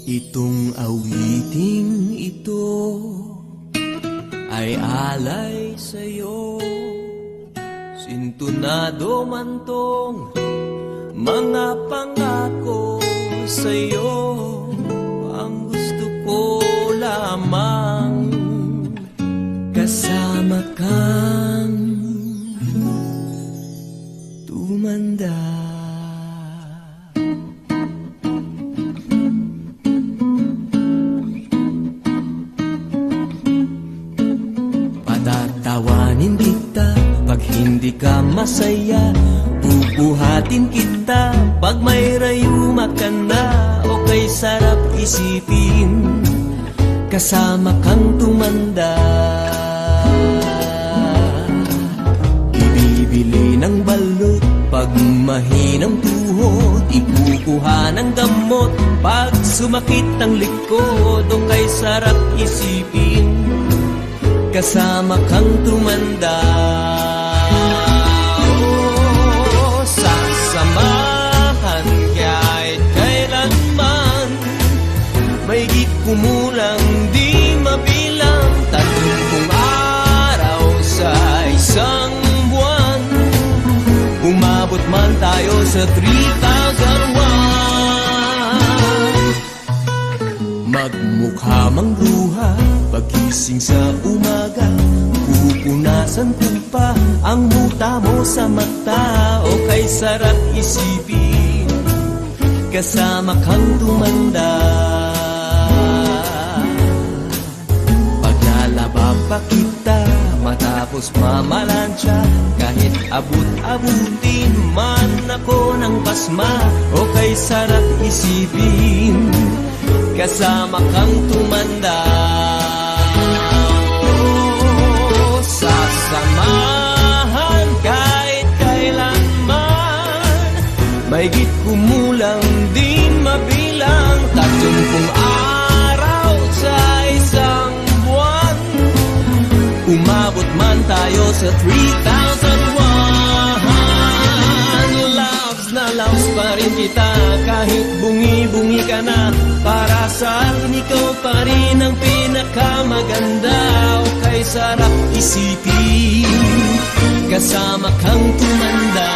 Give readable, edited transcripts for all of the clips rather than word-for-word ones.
Itong awiting ito ay alay sa'yo. Sintunado man tong mga pangako sa'yo. Ang gusto ko lamang kasama kang tumanda. Patatawanin kita pag hindi ka masaya. Bubuhatin kita pag may rayuma ka na. O kay sarap isipin kasama kang tumanda. Ibibili ng balot pag mahinang tuhod. Ikukuha ng gamot pag sumakit ang likod. O kay sarap isipin kasama kang tumanda. Oh, sasamahan kahit kailanman. May di kumulang di mabilang. 30 araw sa isang buwan. Umabot man tayo sa 3,001. Magmukha mang luha pagising sa umaga. Pupunasan ko pa ang muta mo sa mata. O kay sarap isipin kasama kang tumanda. Paglalaba pa kita matapos mamalansya. Kahit abut-abutin man ako ng pasma. O kay sarap isipin kasama kang tumanda. Oh, sasamahan kahit kailanman. Mahigit kumulang di mabilang. 30 araw sa isang buwan. Umabot man tayo sa 3,001. Loves na loves pa rin kita kahit bungi-bungi ka na. Para sa akin ikaw pa rin ang pinakamaganda. O kay sarap isipin kasama kang tumanda.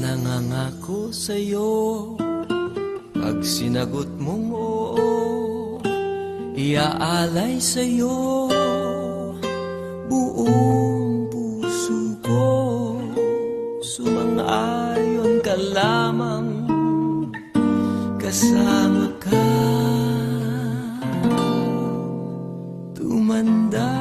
Nangangako sa'yo pag sinagot mong oo, iaalay sa'yo buong puso ko. Sumang-ayon ka lamang kasama ka tumanda.